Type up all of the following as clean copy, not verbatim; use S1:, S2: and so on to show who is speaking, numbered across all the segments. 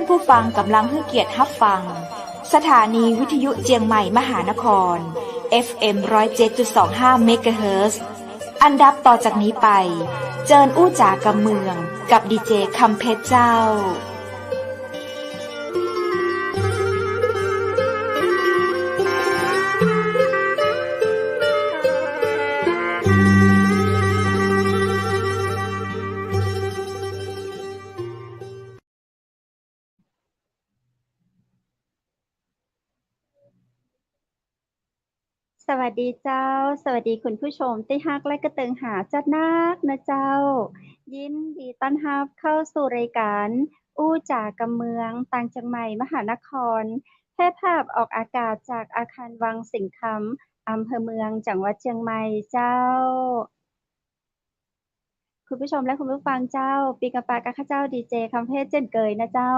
S1: ผู้ฟังกำลังให้เกียรติรับฟังสถานีวิทยุเจียงใหม่มหานคร FM 107.25 เมกะเฮิรตซ์อันดับต่อจากนี้ไปเจิญอู้จ๋ากำเมืองกับดีเจคำเพชรเจ้า
S2: สวัสดีเจ้าสวัสดีคุณผู้ชมที่ฮักและกระเติงหาจัดนักนะเจ้ายินดีต้อนรับเข้าสู่รายการอู้จ๋ากำเมืองต่างจังใหม่มหานครแพร่ภาพออกอากาศจากอาคารวังสิงห์คำอำเภอเมืองจังหวัดเชียงใหม่เจ้าคุณผู้ชมและคุณผู้ฟังเจ้าปีกะปากะข้าเจ้าดีเจคำเพชรเช่นเคยนะเจ้า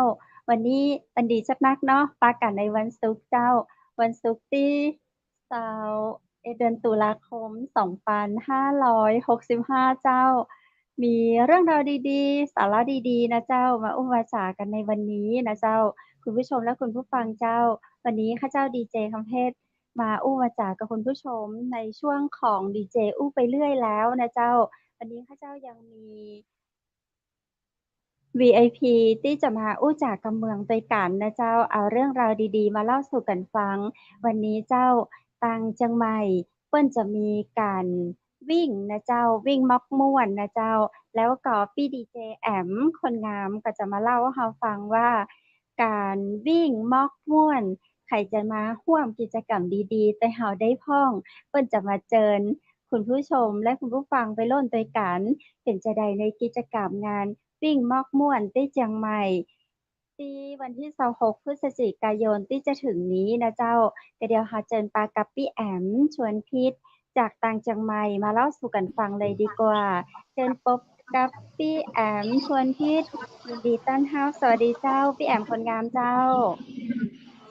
S2: วันนี้อันดีจักนักเนาะปากันในวันศุกร์เจ้าวันศุกร์ที่เดือนตุลาคม2565เจ้ามีเรื่องราวดีๆสาระดีๆนะเจ้ามาอุ้มวาจากันในวันนี้นะเจ้าคุณผู้ชมและคุณผู้ฟังเจ้าวันนี้ข้าเจ้าดีเจคำเพชรมาอุ้มวาจากับคุณผู้ชมในช่วงของดีเจอู้ไปเรื่อยแล้วนะเจ้าวันนี้ข้าเจ้ายังมี VIP ที่จะมาอู้จากกำเมืองโดยกันนะเจ้าเอาเรื่องราวดีๆมาเล่าสู่กันฟังวันนี้เจ้าตังจังใหม่เปิ้นจะมีการวิ่งนะเจ้าวิ่งม็อกม่วนนะเจ้าแล้วก็พี่ดีเจแอมคนงามก็จะมาเล่าให้เราฟังว่าการวิ่งม็อกม่วนใครจะมาร่วมกิจกรรมดีๆแต่เฮาได้พ้องเปิ้นจะมาเจิญคุณผู้ชมและคุณผู้ฟังไปร่วมด้วยกันเป็นจะใดในกิจกรรมงานวิ่งมอกม่วนที่เจียงใหม่ที่วันที่26พฤศจิกายนที่จะถึงนี้นะเจ้าก็เดี๋ยวหาเจิญปากับพี่แอมชวนพิษจากต่างเจียงใหม่มาเล่าสู่กันฟังเลยดีกว่าเชิญพบกับพี่แอมชวนพิษยินดีต้อนรับสวัสดีเจ้าพี่แอมคนงามเจ้า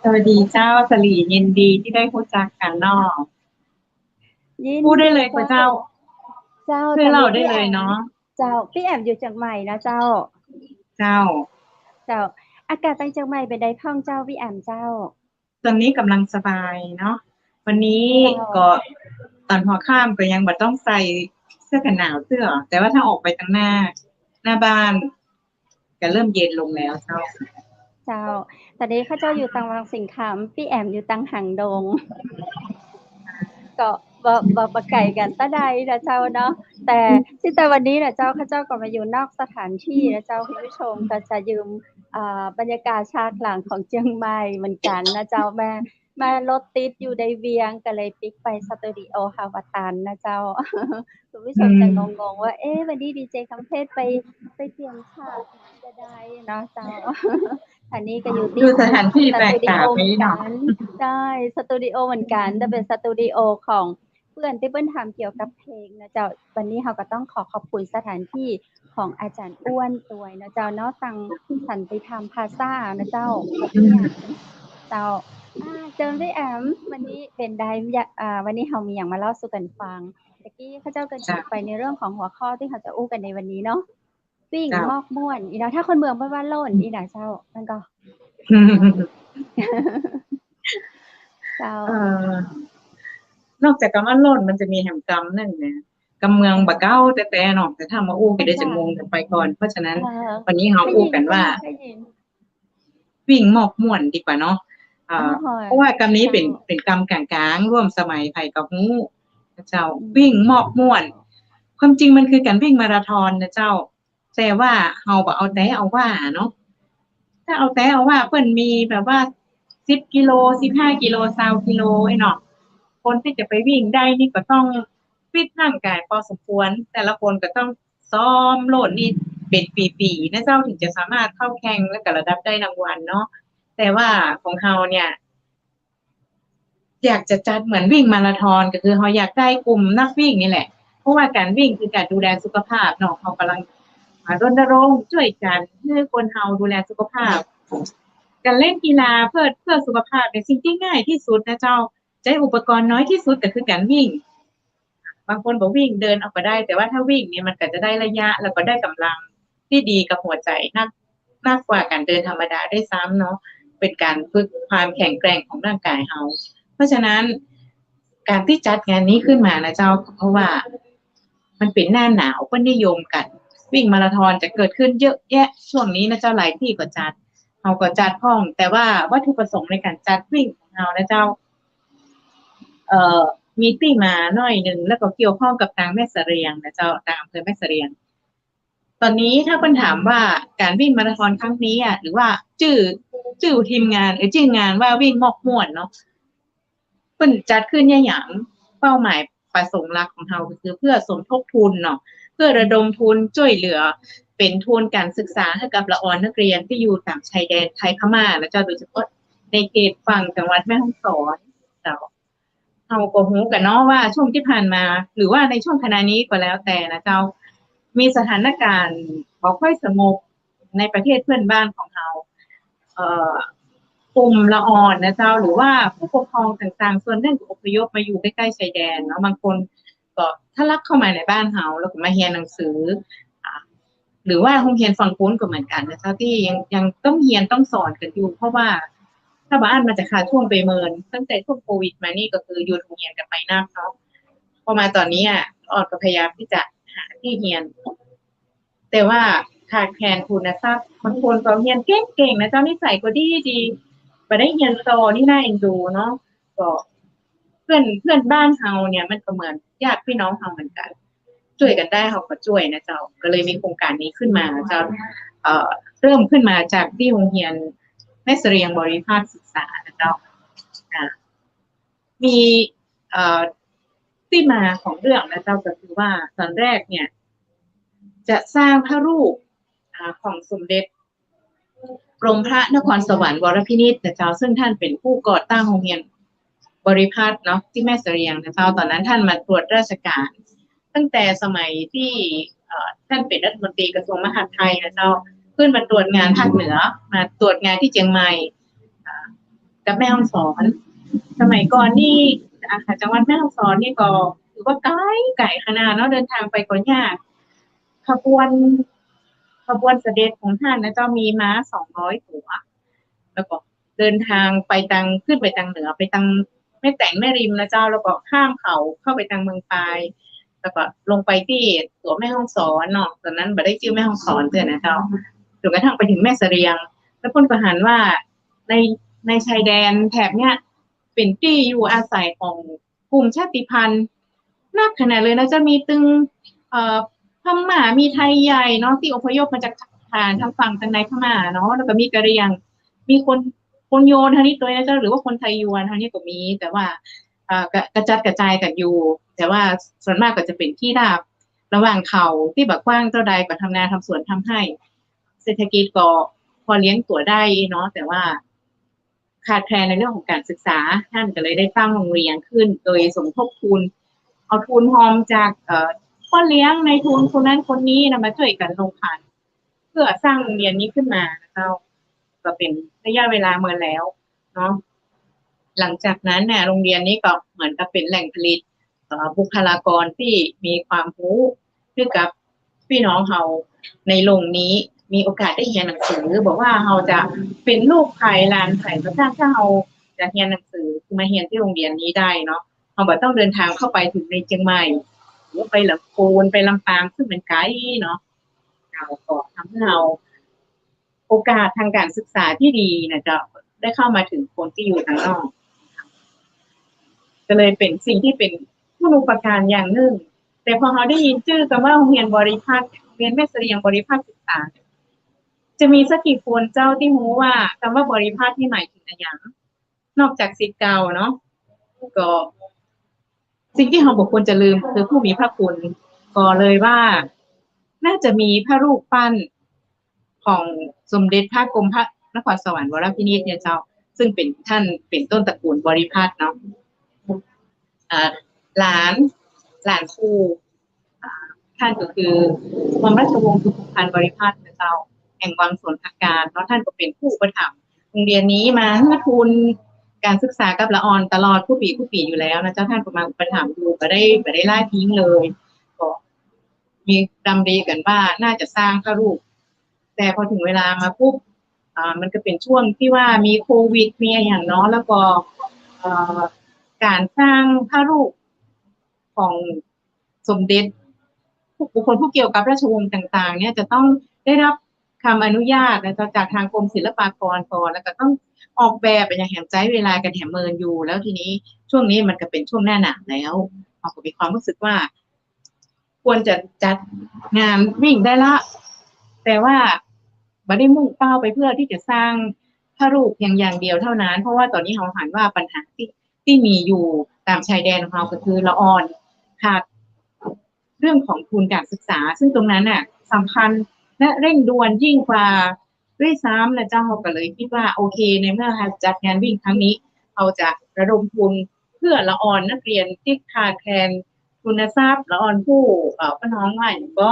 S3: สวัสดีเจ้าสลียินดีที่ได้รู้จักกันเนาะพูดได้เลยค่ะเจ้าคือเราได้เลยเนาะ
S2: เจ้าพี่แอมอยู่เชียงใหม่นะเจ้าอากาศต่างเชียงใหม่เป็นไดพ้องเจ้าพี่แอมเจ้า
S3: ตอนนี้กำลังสบายเนาะวันนี้ก็ตอนหัวค่ำก็ยังบ่ต้องใส่เสื้อกันหนาวเสื้อแต่ว่าถ้าออกไปทางหน้าบ้านก็เริ่มเย็นลงแล้วเจ้า
S2: ตอนนี้ข้าเจ้าอยู่ตังวังสิงห์คำพี่แอมอยู่ตังหางดงก็บ่ไกลกันตะใดนะเจ้าเนาะแต่วันนี้นะเจ้าข้าเจ้าก็มาอยู่นอกสถานที่นะเจ้าคุณผู้ชมก็จะยืมบรรยากาศฉากหลังของเชียงใหม่เหมือนกันนะเจ้ามารถติดอยู่ในเวียงก็เลยปิกไปสตูดิโอฮาวตันนะเจ้าคุณผู้ชมจะงงๆว่าวันนี้ดีเจคำเพชรไปเตรียมฉากจะได้เนาะเจ้าอันนี้ก็อยู่ที่
S3: สถานที่แปลกตาไปเนาะ
S2: ใช่สตูดิโอเหมือนกันแต่เป็นสตูดิโอของเพื่อนที่เปิ้นทำเกี่ยวกับเพลงนะเจ้าวันนี้เราก็ต้องขอบคุณสถานที่ของอาจารย์อ้วนตวยนะเจ้าเนาะตังสันติธรรมพลาซ่านะเจ้าเจ้าเจอพี่แอมวันนี้เป็นได้วันนี้เรามีอย่างมาเล่าสู่กันฟังตะกี้เขาเจ้ากันไปในเรื่องของหัวข้อที่เขาจะอู้กันในวันนี้เนาะวิ่งมอกม่วนอีนะถ้าคนเมืองบ้านว่าโล่นอีนะเจ้ามันก็เจ้
S3: านอกจากคำว่าโล่นมันจะมีแหมกำนึงนะกำเมืองบะเก้าแต่เนาะแต่ถ้ามาอู้ก็ได้จะงงกันไปก่อนเพราะฉะนั้นวันนี้เราอู้กันว่าวิ่งมอกม่วนดีกว่าเนาะเพราะว่ากำนี้เป็นกำกลางๆร่วมสมัยไผกับฮู้เจ้าวิ่งมอกม่วนความจริงมันคือการวิ่งมาราธอนนะเจ้าแต่ว่าเฮาบ่เอาแต่เอาว่าเนาะถ้าเอาแต่เอาว่าเพิ่นมีแบบว่า10กิโล15กิโล20กิโลไอ้เนาะคนที่จะไปวิ่งได้นี่ก็ต้องฟิตร่างกายพอสมควรแต่ละคนก็ต้องซ้อมโลดนี่เป็นปีๆนะเจ้าถึงจะสามารถเข้าแข่งและก็ระดับได้รางวัลเนาะแต่ว่าของเฮาเนี่ยอยากจะจัดเหมือนวิ่งมาราธอนก็คือเฮาอยากได้กลุ่มนักวิ่งนี่แหละเพราะว่าการวิ่งคือการดูแลสุขภาพเนาะเฮากำลังรณรงค์ช่วยกันให้คนเฮาดูแลสุขภาพการเล่นกีฬาเพื่อสุขภาพเป็นสิ่งที่ง่ายที่สุดนะเจ้าใช้อุปกรณ์น้อยที่สุดก็คือการวิ่งบางคนบอกวิ่งเดินเอาก็ได้แต่ว่าถ้าวิ่งเนี่ยมันก็จะได้ระยะแล้วก็ได้กำลังที่ดีกับหัวใจนั มากกว่าการเดินธรรมดาได้ซ้ำเนาะเป็นการฝึกความแข็งแกร่งของร่างกายเราเพราะฉะนั้นการที่จัดงานนี้ขึ้นมานะเจ้าเพราะว่ามันเป็นหน้าหนาวก็นิยมกันวิ่งมาราธอนจะเกิดขึ้นเยอะแยะช่วงนี้นะเจ้าหลายที่ก็จัดเราก็จัดพ้องแต่ว่าวัตถุประสงค์ในการจัดวิ่งของเรานะเจ้ามีที่มาหน่อยหนึ่งแล้วก็เกี่ยวข้องกับทางแม่เสรียงนะเจ้าทางอำเภอแม่เสรียงตอนนี้ถ้าคนถามว่าการวิ่งมาราธอนครั้งนี้หรือว่าชื่อทีมงานชื่องานว่าวิ่งมอกม่วนเนาะเพิ่นจัดขึ้นอย่างเป้าหมายประสงค์หลักของเราคือเพื่อสมทบทุนเนาะเพื่อระดมทุนช่วยเหลือเป็นทุนการศึกษาให้กับละออนนักเรียนที่อยู่ตามชายแดนไทยพม่าและเจ้าโดยเฉพาะในเขตฝั่งจังหวัดแม่ฮ่องสอนเจ้าเราก็รู้กันเนาะว่าช่วงที่ผ่านมาหรือว่าในช่วงขณะนี้ก็แล้วแต่นะเจ้ามีสถานการณ์บ่ค่อยสงบในประเทศเพื่อนบ้านของเรากลุ่มละอ่อนนะเจ้าหรือว่าผู้ปกครองต่างๆส่วนหนึ่งอพยพมาอยู่ใกล้ๆชายแดนเนาะบางคนก็ทะลักเข้ามาในบ้านเราแล้วก็มาเรียนหนังสือหรือว่าโรงเรียนฝั่งโน้นก็เหมือนกันนะเจ้าที่ยังต้องเรียนต้องสอนกันอยู่เพราะว่าถ้าบ้านมันจะขาดช่วงไปเมินตั้งแต่ช่วงโควิดมานี่ก็คือหยุดโรงเรียนกันไปนักเนาะพอมาตอนนี้ออดก็พยายามที่จะหาที่เรียนแต่ว่าขาดแคลนทุนทรัพย์บางคนก็เรียนเก่งๆนะเจ้านิสัยก็ดีไปได้เรียนต่อนี่น่าเอ็นดูเนาะก็เพื่อนบ้านเฮาเนี่ยมันก็เหมือนญาติพี่น้องเฮาเหมือนกันช่วยกันได้เฮาก็ช่วยนะเจ้าก็เลยมีโครงการนี้ขึ้นมาเจ้าเริ่มขึ้นมาจากที่โรงเรียนแม่เสรียงบริภาคศึกษานะเจ้ามีที่มาของเรื่องนะเจ้าก็คือว่าตอนแรกเนี่ยจะสร้างพระรูปของสมเด็จกรมพระนครสวรรค์วรพินิจนะเจ้าซึ่งท่านเป็นผู้ก่อตั้งโรงเรียนบริพัตรเนาะที่แม่เสรียงนะเจ้าตอนนั้นท่านมาตรวจราชการตั้งแต่สมัยที่ท่านเป็นรัฐมนตรีกระทรวงมหาดไทยนะเจ้าขึ้นมาตรวจงานภาคเหนือมาตรวจงานที่เชียงใหม่กับแม่ฮ่องสอนสมัยก่อนนี่จังหวัดแม่ฮ่องสอนนี่ก็ถือว่าไกลขนาดเนาะเดินทางไปก็ยากขบวนเสด็จของท่านนะเจ้ามีม้า200 ตัวแล้วก็เดินทางไปขึ้นไปทางเหนือไปทางแม่แต่งแม่ริมนะเจ้าแล้วก็ข้ามเขาเข้าไปทางเมืองปายแล้วก็ลงไปที่ตัวแม่ฮ่องสอนเนาะตอนนั้นบ่ได้ชื่อแม่ฮ่องสอนเจ้านะเจ้าจนกระทั่งไปถึงแม่เสรียงแล้วพ้นประหารว่าในชายแดนแถบเนี้ยเป็นที่อยู่อาศัยของกลุ่มชาติพันธุ์นักขนาดเลยนะจะมีตึงพม่ามีไทยใหญ่เนาะที่อพยพมาจากทางฝั่งทางในพม่าเนาะแล้วก็มีกะเหรี่ยงมีคนโยนทางนี้ตัวนะเจ้าหรือว่าคนไทยยวนทางนี้ก็มีแต่ว่ากระจัดกระจายกันอยู่แต่ว่าส่วนมากก็จะเป็นที่ราบระหว่างเขาที่แบบกว้างเท่าใดก็ทำนาทำสวนทำให้เศรษฐกิจก็พอเลี้ยงตัวได้เนาะแต่ว่าขาดแคลนในเรื่องของการศึกษาท่านก็เลยได้ตั้งโรงเรียนขึ้นโดยสมทบทุนเอาทุนหอมจากพ่อเลี้ยงในทุนคนนั้นคนนี้นะมาช่วยกันลงขันเพื่อสร้างโรงเรียนนี้ขึ้นมานะคะก็เป็นระยะเวลาเมื่อแล้วเนาะหลังจากนั้นเนี่ยโรงเรียนนี้ก็เหมือนกับเป็นแหล่งผลิตบุคลากรที่มีความรู้ให้กับพี่น้องเราในโรงนี้มีโอกาสได้เรียนหนังสือบอกว่าเราจะเป็นลูกไผ่หลานไผ่ก็ถ้าเราจะเรียนหนังสือคือมาเรียนที่โรงเรียนนี้ได้เนาะเราบ่ต้องเดินทางเข้าไปถึงในเชียงใหม่หรือไปลำพูนไปลำปางซึ่งเป็นไกลเนาะเราก็ทำให้เราโอกาสทางการศึกษาที่ดีนะจะได้เข้ามาถึงคนที่อยู่ทางนอกก็เลยเป็นสิ่งที่เป็นคุณูปการอย่างหนึ่งแต่พอเราได้ยินชื่อคำว่าโรงเรียนบริภาคเรียนแม่เสรียงบริภาคศึกษาจะมีสักกี่คนเจ้าที่รู้ว่าคำว่าบริภาคที่หมายถึงอะไรอย่างนอกจากศิษย์เก่าเนาะก็สิ่งที่เราบอกควรจะลืมคือผู้มีพระคุณก็เลยว่าน่าจะมีพระรูปปั้นของสมเด็จพระกรมพระนครสวรรค์วรพินิจเนี่ยเจ้าซึ่งเป็นท่านเป็นต้นตระกูลบริภาคเนาะหลานครูท่านก็คือหม่อมราชวงศ์สุขุมพันธ์บริภาคเจ้าแห่งวังสวนผักกาดเนาะท่านก็เป็นผู้อุปถัมภ์โรงเรียนนี้มาให้ทุนการศึกษากับละออนตลอดผู้ปีอยู่แล้วนะเจ้าท่านก็มาอุปถัมภ์อยู่ก็ได้ล่าทิ้งเลยก็มีดำริกันว่าน่าจะสร้างพระรูป แต่พอถึงเวลามาปุ๊บมันก็เป็นช่วงที่ว่ามีโควิดมีอะไรอย่างเนาะแล้วก็เอ่อการสร้างพระรูปของสมเด็จบุคคลผู้เกี่ยวกับราชวงศ์ต่างๆเนี่ยจะต้องได้รับคำอนุญาตนะจากทางกรมศิลปากรก่อนแล้วก็ต้องออกแบบเป็นอย่างแหมใจเวลากันแหมเมินอยู่แล้วทีนี้ช่วงนี้มันก็เป็นช่วงหน้าหนาวแล้วเราก็มีความรู้สึกว่าควรจะจัดงานวิ่งได้ละแต่ว่าไม่ได้มุ่งเป้าไปเพื่อที่จะสร้างพระรูปเพียงอย่างเดียวเท่านั้นเพราะว่าตอนนี้เราหันว่าปัญหาที่มีอยู่ตามชายแดนของเราก็คือละอ่อนขาดเรื่องของทุนการศึกษาซึ่งตรงนั้นน่ะสำคัญและเร่งด่วนยิ่งกว่าด้วยซ้ำนะเจ้าก็เลยคิดว่าโอเคในเมื่อจัดงานวิ่งครั้งนี้เราจะระดมทุนเพื่อละอ่อนนักเรียนที่ขาดแคลนทุนทรัพย์ละอ่อนผู้พี่น้องว่าก็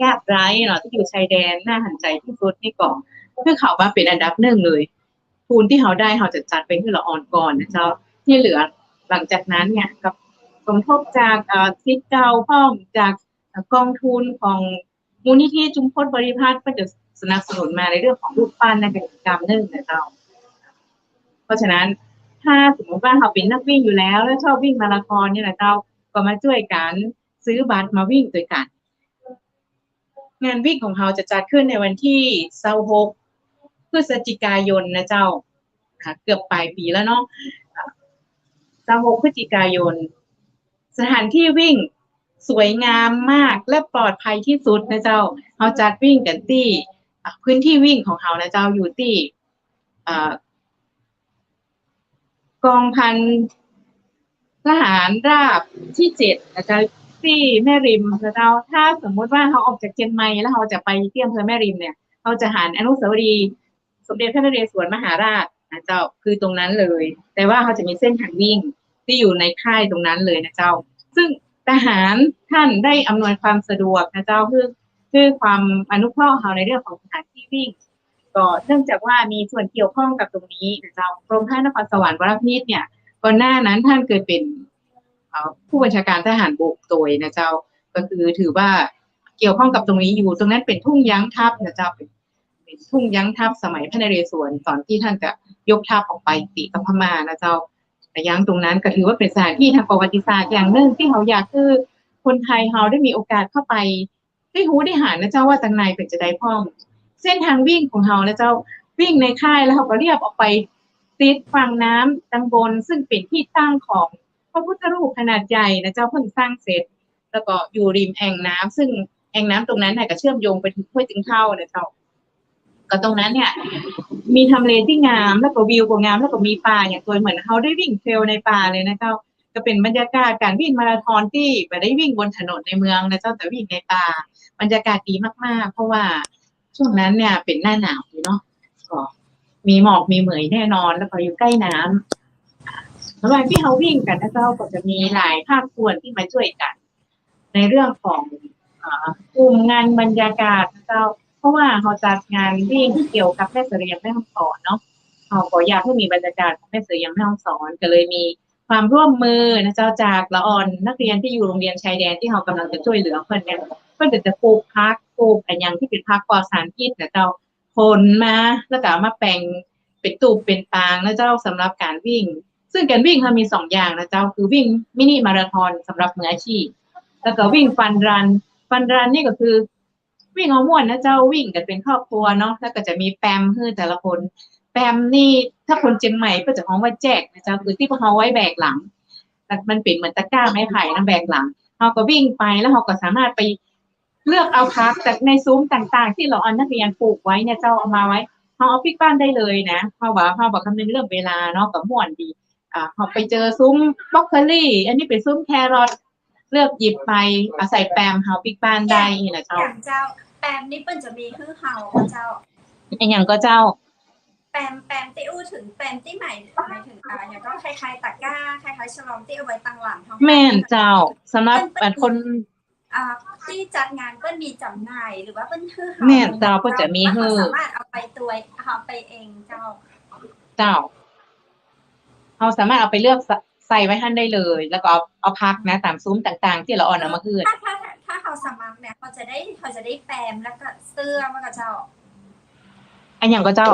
S3: ยากไร้เนาะที่อยู่ชายแดนน่าหันใจที่สุดนี่ก่อนเพื่อเขามาเป็นอันดับหนึ่งเลยทุนที่เขาได้เขาจะจัดเป็นเพื่อละอ่อนก่อนนะเจ้าที่เหลือหลังจากนั้นเนี่ยกับสมทบจากทิศเก่าพ่อมจากกองทุนของมูลนิธิชุมพลบริพัตรก็จะสนับสนุนมาในเรื่องของรูปปั้นในกิจกรรมหนึ่งนะเจ้าเพราะฉะนั้นถ้าสมมติว่าเขาเป็นนักวิ่งอยู่แล้วชอบวิ่งมาราธอนเนี่ยนะเจ้าก็มาช่วยกันซื้อบัตรมาวิ่งด้วยกันงานวิ่งของเราจะจัดขึ้นในวันที่26 พฤศจิกายนนะเจ้าเกือบปลายปีแล้วเนาะ26 พฤศจิกายนสถานที่วิ่งสวยงามมากและปลอดภัยที่สุดนะเจ้าเราจัดวิ่งกันที่พื้นที่วิ่งของเรานะเจ้าอยู่ที่กองพันทหารราบที่7นะเจ้าที่แม่ริมนะเจ้าถ้าสมมติว่าเราออกจากเชียงใหม่แล้วเราจะไปที่อำเภอแม่ริมเนี่ยเราจะหันอนุสาวรีย์สมเด็จพระนเรศวรมหาราชนะเจ้าคือตรงนั้นเลยแต่ว่าเขาจะมีเส้นทางวิ่งที่อยู่ในค่ายตรงนั้นเลยนะเจ้าซึ่งทหารท่านได้อำนวยความสะดวกนะเจ้าคือความอนุเคราะห์เขาในเรื่องของสถานที่วิ่งก็เนื่องจากว่ามีส่วนเกี่ยวข้องกับตรงนี้นะเจ้ากรมพระนครสวรรค์วรพินิจเนี่ยก่อนหน้านั้นท่านเคยเป็นผู้บัญชาการทหารบกโดยนะเจ้าก็คือถือว่าเกี่ยวข้องกับตรงนี้อยู่ตรงนั้นเป็นทุ่งยั้งทัพนะเจ้าเป็นทุ่งยั้งทัพสมัยพระนเรศวรตอนที่ท่านจะยกทัพออกไปตีกับพม่านะเจ้าแต่ยั้งตรงนั้นก็ถือว่าเป็นสถานที่ทางประวัติศาสตร์อย่างหนึ่งที่เขาอยากคือคนไทยเขาได้มีโอกาสเข้าไปได้รู้ได้หานะเจ้าว่าตังในเป็นจะได้พ่องเส้นทางวิ่งของเขานะเจ้าวิ่งในค่ายแล้วเขาก็เรียบออกไปติดฝั่งน้ำตังบนซึ่งเป็นที่ตั้งของพระพุทธรูปขนาดใหญ่นะเจ้าเพิ่งสร้างเสร็จแล้วก็อยู่ริมแอ่งน้ำซึ่งแอ่งน้ำตรงนั้นก็เชื่อมโยงไปถึงห้วยตึงเท่านะเจ้าก็ตรงนั้นเนี่ยมีทำเลที่งามแล้วก็วิวก็งามแล้วก็มีป่าอย่างตัวเหมือนเขาได้วิ่งเทรลในป่าเลยนะเจ้าก็เป็นบรรยากาศการวิ่งมาราธอนที่ไม่ได้วิ่งบนถนนในเมืองนะเจ้าแต่วิ่งในป่าบรรยากาศดีมากๆเพราะว่าช่วงนั้นเนี่ยเป็นหน้าหนาวเนาะก็มีหมอกมีเหมยแน่นอนแล้วก็อยู่ใกล้น้ำระหว่างที่เขาวิ่งกันนะเจ้าก็จะมีหลายภาคส่วนที่มาช่วยกันในเรื่องของกลุ่มงานบรรยากาศนะเจ้าเพราะว่าเขาจัดงานวิ่งเกี่ยวกับแม่เสรียงแม่ฮ่องสอนเนาะเขาก็อยากให้มีบรรยากาศของแม่เสรียงแม่ฮ่องสอนก็เลยมีความร่วมมือนะเจ้าจากละอ่อนนักเรียนที่อยู่โรงเรียนชายแดนที่เขากำลังจะช่วยเหลือเพื่อนเนี่ยเพื่อนจะปลูกพักปลูกอะไรอย่างที่เป็นพักปลอดสารพิษนะเจ้าผลมาแล้วก็มาแปลงเป็นตูบเป็นปางนะเจ้าสำหรับการวิ่งซึ่งการวิ่งเขามี2อย่างนะเจ้าคือวิ่งมินิมาราธอนสำหรับมืออาชีพแล้วก็วิ่งฟันรันนี่ก็คือวิ่งเอาม่วนนะเจ้าวิ่งกันเป็นครอบครัวเนาะแล้วก็จะมีแปมให้แต่ละคนแปมนี่ถ้าคนเชียงใหม่ก็จะฮ้องว่าแจกนะเจ้าคือที่พวกเขาไว้แบกหลังแต่มันเป็นเหมือนตะกร้าไม้ไผ่นะแบกหลังเขาก็วิ่งไปแล้วเขาก็สามารถไปเลือกเอาพักจากในซุ้มต่างๆที่เราเอานักเรียนปลูกไว้เนี่ยเจ้าเอามาไว้เขาเอาพริกบ้านได้เลยนะเขาบอกคำนึงเรื่องเวลาเนาะกับม่วนดีเขาไปเจอซุ้มบล็อกโคลี่อันนี้เป็นซุ้มแครอทเลือกหยิบไปเอาใส่แปมเฮาปิกบ้านได้นะเจ้า
S4: อย่างเจ้าแปมนี่เปิ้นจะมีคือเฮาเจ้า
S3: อย่างก็เจ้า
S4: แปมที่อู้ถึงแปมที่ใหม่หมายถึงอย่างก็คล้ายๆตะกร้าคล้ายๆฉลองที่เอาไว้ตั้งหลังท้อง
S3: แม่นเจ้าสำหรับคน
S4: ที่จัดงานเปิ้นมีจำหน่ายหรือว่าเปิ้นคือเฮา
S3: แม่นเจ้าเปิ้นจะมีคือ
S4: สามารถเอาไปตัวเอาไปเองเจ้า
S3: เราสามารถเอาไปเลือกใส่ไว้ท่านได้เลยแล้วก็เอาพักนะตามซุ้มต่างๆที่เราอ่อนเอามาคืน
S4: ถ้าเขาสมัครเนี่ย นะเขาจะได้แปมแล้วก็เสื้อมากับเจ้า
S3: อันอย่างก็เจ้า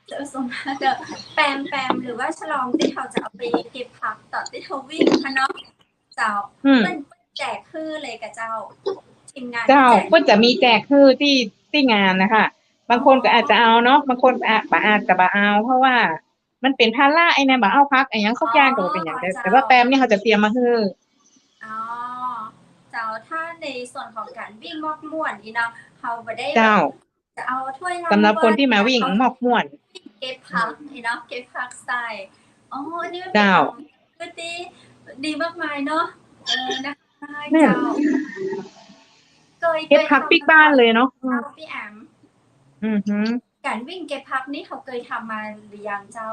S4: จะสมมติจะแปมหรือว่าฉลองที่เขาจะเอาไปเก็บผักต่อที่เขาวิ่งคะเนาะเจ้าเป็นแจกคือเลยกับเจ้าทีมงาน
S3: เจ้าก็จะมีแจกคือที่งานนะคะบางคนก็อาจจะเอาเนาะบางคนอาจจะบ่เอาเพราะว่ามันเป็นภาระไอ้เนี่ยบ่เอาพักไอ้ยังสักอย่างก็เป็นอย่างเดียวแต่ว่าแปมนี่เขาจะเตรียมมาคือ
S4: อ๋อเจ้าถ้าในส่วนของการวิ่งมอกม่วนนี่เนาะเขาไม่ได้
S3: เจ้า
S4: จะเอาถ้วย
S3: สำหรับคนที่มาวิ่งมอกม่วน
S4: เก็บผักนี่เนาะเก็บผักใส่อ๋ออันนี้มันเป็น
S3: เจ้า
S4: คือดีมากมายเนาะนะคะ
S3: แม่
S4: เจ้า
S3: เก็บผักปิ๊กบ้านเลยเนาะ
S4: พี่แอม
S3: ฮึ
S4: การวิ่งเก็บผักนี่เขาเคยทำมาหรือยังเจ้า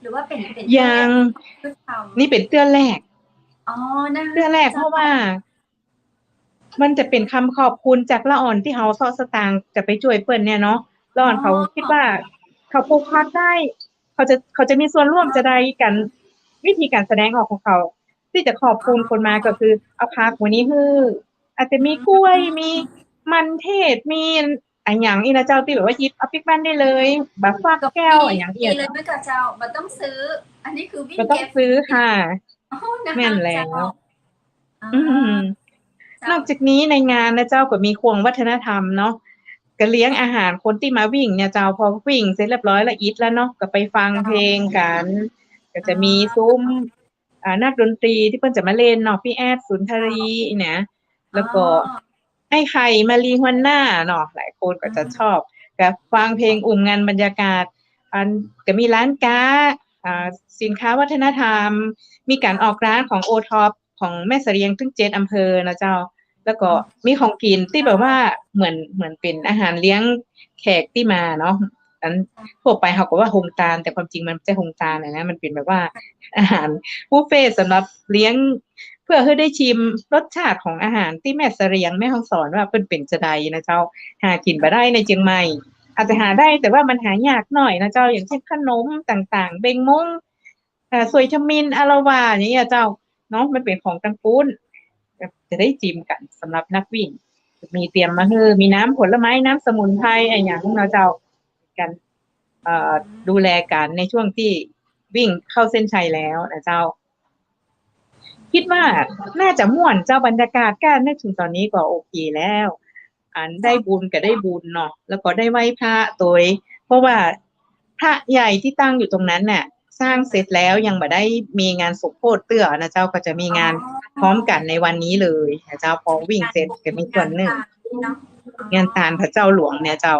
S4: หรือว่าเป็น
S3: ยัง
S4: เพิ่งทำ
S3: นี่เป็นเตื้อแรก
S4: อ๋อนะ
S3: เตื้อแรกเพราะว่า มันจะเป็นคำขอบคุณจากละอ่อนที่เฮาซอสตางค์จะไปช่วยเปิ้นเนี่ยเนาะละอ่อนเขาคิดว่าเขาปลูกผักได้ เขาจะมีส่วนร่วมจะได้กันวิธีการแสดงออกของเขา ที่จะขอบคุณคนมาก็คือเอาผักวันนี้คืออาจจะมีกล้วยมีมันเทศมีอันหยังอีนะเจ้าที่แบบว่าหยิบเอาปิ๊กบ้านได้เลยแบบฟักแก้วอันหยังที่
S4: เลยไม่กับเจ้ามันต้องซื้อ อันนี้คือวิ่ง
S3: ก็ต้องซื้อค่ะ
S4: นะคะ
S3: แม่นแล้ว
S4: อืม
S3: นอกจากนี้ในงานนะเจ้าก็มีควงวัฒนธรรมเนาะก็เลี้ยงอาหารคนที่มาวิ่งเนี่ยเจ้าพอวิ่งเสร็จเรียบร้อยละอิดแล้วเนาะก็ไปฟังเพลงกันก็จะมีซุ้มนักดนตรีที่เพิ่นจะมาเล่นเนาะพี่แอดสุนทรีเนี่ยแล้วก็ไอ้ไข่มารีฮวนน่าเนาะหลายคนก็จะชอบก็ฟังเพลงงานบรรยากาศก็มีร้านค้าสินค้าวัฒนธรรมมีการออกร้านของ O-Top ของแม่เสรียงถึง7อำเภอนะเจ้าแล้วก็มีของกินที่แบบว่าเหมือนเป็นอาหารเลี้ยงแขกที่มาเนาะอันทั่วไปเขาก็ว่าโฮมตานแต่ความจริงมันไม่ใช่โฮมตานนะมันเป็นแบบว่าอาหารบุฟเฟ่ต์สำหรับเลี้ยงเพื่อให้ได้ชิมรสชาติของอาหารที่แม่เสรียงแม่ฮ่องสอนว่าเป็นจะใดนะเจ้าหากินบ่ได้ในเชียงใหม่อาจจะหาได้แต่ว่ามันหายากหน่อยนะเจ้าอย่างเช่นขนมต่างๆเบงมงสวยทมินอาละวาอย่างเงี้ยเจ้าเนาะมันเป็นของกังฟูนจะได้จิ้มกันสำหรับนักวิ่งมีเตรียมมาคือมีน้ำผลไม้น้ำสมุนไพรอะไรอย่างเราเจ้ากันดูแลกันในช่วงที่วิ่งเข้าเส้นชัยแล้วนะเจ้าคิดว่าน่าจะม่วนเจ้าบรรยากาศการนึกถึงตอนนี้ก็โอเคแล้วได้บุญก็ได้บุญเนาะแล้วก็ได้ไหว้พระโดยเพราะว่าพระใหญ่ที่ตั้งอยู่ตรงนั้นเนี่ยสร้างเสร็จแล้วยังบ่ได้มีงานสมโภชเตื้อนะเจ้าก็จะมีงานพร้อมกันในวันนี้เลยนะเจ้าพอวิ่งเสร็จก็มีส่วนหนึ่งงานตาลพระเจ้าหลวงเนี่ยเจ้า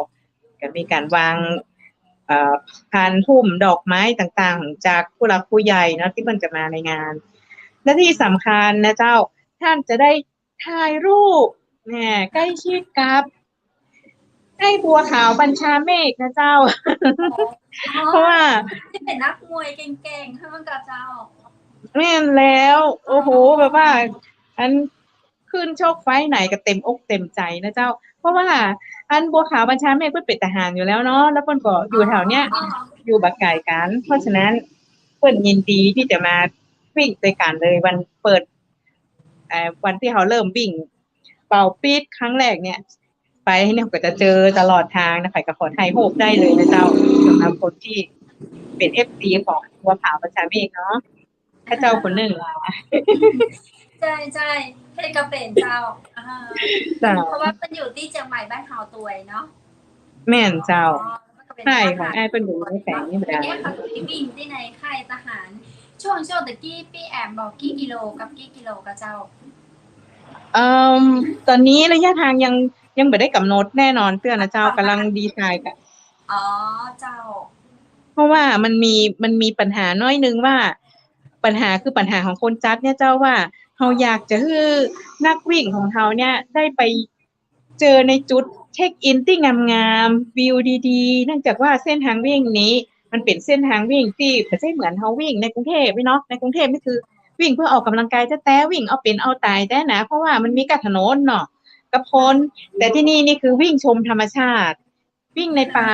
S3: ก็มีการวางพานพุ่มดอกไม้ต่างๆจากผู้หลักผู้ใหญ่เนาะที่มันจะมาในงานและที่สำคัญนะเจ้าท่านจะได้ถ่ายรูปเนี่ยใกล้ชิดกับให้บัวขาวบัญชาเมฆนะเจ้าเพราะว่า
S4: ที่เป็นนักมวยเก่งๆให้มันกับเจ้า
S3: แม่นแล้วโอ้โหแบบว่าอันขึ้นโชคไฟไหนก็เต็มอกเต็มใจนะเจ้าเพราะว่าอันบัวขาวบัญชาเมฆเพิ่นเป็นทหารอยู่แล้วเนาะแล้วเพิ่นก็อยู่แถวเนี้ยอยู่บักไก่กันเพราะฉะนั้นเพิ่นยินดีที่จะมาวิ่งด้วยกันเลยวันเปิดวันที่เขาเริ่มวิ่งเป่าปี๊ดครั้งแรกเนี่ยไปเนี่ยก็จะเจอตลอดทางนะคะก็ขอถ่ายรูปได้เลยนะเจ้าสำหรับคนที่เป็น FC ของบัวขาวบัญชาเมฆเนาะพระเจ้าคนหนึ่ง
S4: ใช่ๆให้กระเป็นเจ้าเพราะว่าเป็นอยู่ที่เชียงใหม่บ้านเฮาตัวเนาะ
S3: แม่นเจ้าใช่ของไอ้เป็นอยู่ในแสงนี่บ่ได้
S4: เนี่ยค่ะวิ่งที่ในค่ายทหารช่วงตะกี้พี่แอมบอกกี่กิโลกับกี่กิโลกับเจ้า
S3: ตอนนี้ระยะทางยังไม่ได้กำหนดแน่นอนเตือนนะเจ้ากำลังดีไซน์กัน
S4: เจ้า
S3: เพราะว่ามันมีปัญหาน้อยนึงว่าปัญหาคือปัญหาของคนจัดเนี่ยเจ้าว่าเราอยากจะให้นักวิ่งของเราเนี่ยได้ไปเจอในจุดเช็คอินที่งามๆวิวดีๆเนื่องจากว่าเส้นทางวิ่งนี้มันเป็นเส้นทางวิ่งที่ไม่ใช่เหมือนเราวิ่งในกรุงเทพเนาะในกรุงเทพนี่คือวิ่งเพื่อออกกำลังกายแต่วิ่งเอาเป็นเอาตายแต่นะเพราะว่ามันมีกับถนนเนาะกับคนแต่ที่นี่คือวิ่งชมธรรมชาติวิ่งในป่า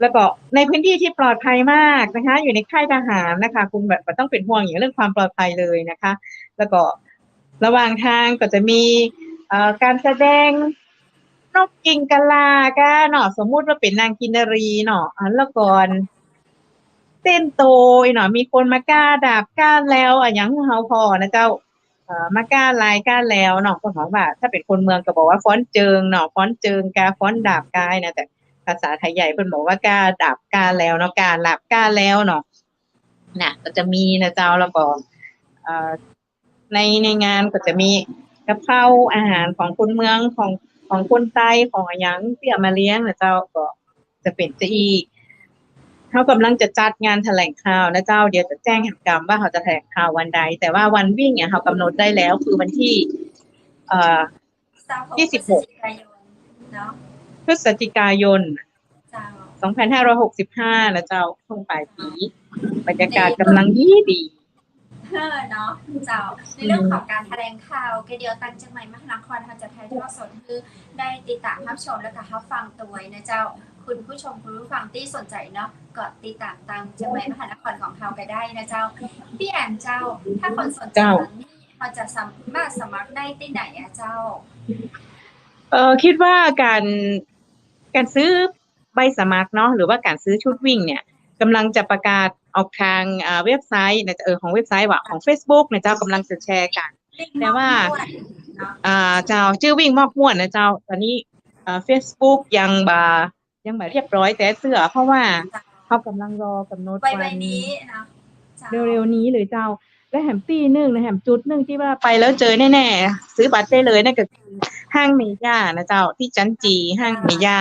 S3: แล้วก็ในพื้นที่ที่ปลอดภัยมากนะคะอยู่ในค่ายทหารนะคะคุณแบบต้องเป็นห่วงอย่างเรื่องความปลอดภัยเลยนะคะแล้วก็ ระหว่างทางก็จะมีการแสดงนกกินกะลาก็เนาะสมมุติว่าเป็นนางกินนารีเนาะแล้วก่อนเต้นโตยเนาะมีคนมากล้าดาบกล้าแล้วหยังเฮาพอนะเจ้ามากล้าลายกล้าแล้วเนาะก็ของว่าถ้าเป็นคนเมืองก็บอกว่าฟ้อนเจิงเนาะฟ้อนเจิงกาฟ้อนดาบกายนะแต่ภาษาไทยใหญ่เพิ่นบอกว่ากล้าดาบกล้าแล้วเนาะกล้าลาบกล้าแล้วเนาะน่ะก็จะมีนะเจ้าแล้วก็เอ่อในงานก็จะมีกับข้าวอาหารของคนเมืองของคนใต้ของหยังที่เอามาเลี้ยงนะเจ้าก็จะเป็นจะอีกเขากำลังจะจัดงานแถลงข่าวนะเจ้าเดี๋ยวจะแจ้งแห่งกรรมว่าเขาจะแถลงข่าววันใดแต่ว่าวันวิ่งเนี่ยเขากำหนดได้แล้วคือวันที่เอ่อ 26
S4: เนาะ
S3: พฤศจิกายน
S4: เจ้า
S3: 2565นะเจ้าช่วงปลายปีบรรยากาศกำลังดี
S4: เนาะเจ้าในเรื่องของการแถลงข่าวเดียวตันเชียงใหม่มหานครเขาจะถ่ายทอดสดคือได้ติดตามรับชมและก็รับฟังตัวนะเจ้าคุณผู้ชมคุณผู้ฟังที่สนใจเนาะก็ติดตามเชียงใหม่มหานครของเราไปได้นะเจ้าพี่แอนเจ้าถ้าคนสนใจนี้เขาจะสามารถสมัครได้ที่ไหนอะเจ้า
S3: คิดว่าการซื้อใบสมัครเนาะหรือว่าการซื้อชุดวิ่งเนี่ยกำลังจะประกาศออกทางเว็บไซต์นะของเว็บไซต์ว่าของ Facebook นะเจ้ากำลังจะแชร์กันแต่ว่าเจ้าชื่อวิ่งมอกม่วนนะเจ้าตอนนี้Facebook ยังบ่เรียบร้อยแต่เสื้อเพราะว่าเขากำลังรอกำหนดวัน
S4: นี้นะ
S3: เร็วๆนี้เลยเจ้าและแหมปีนึงนะแหมจุดนึงที่ว่าไปแล้วเจอแน่ๆซื้อบัตรได้เลยนั่นก็คือห้างเมย่านะเจ้าที่จันจีห้างเมย่า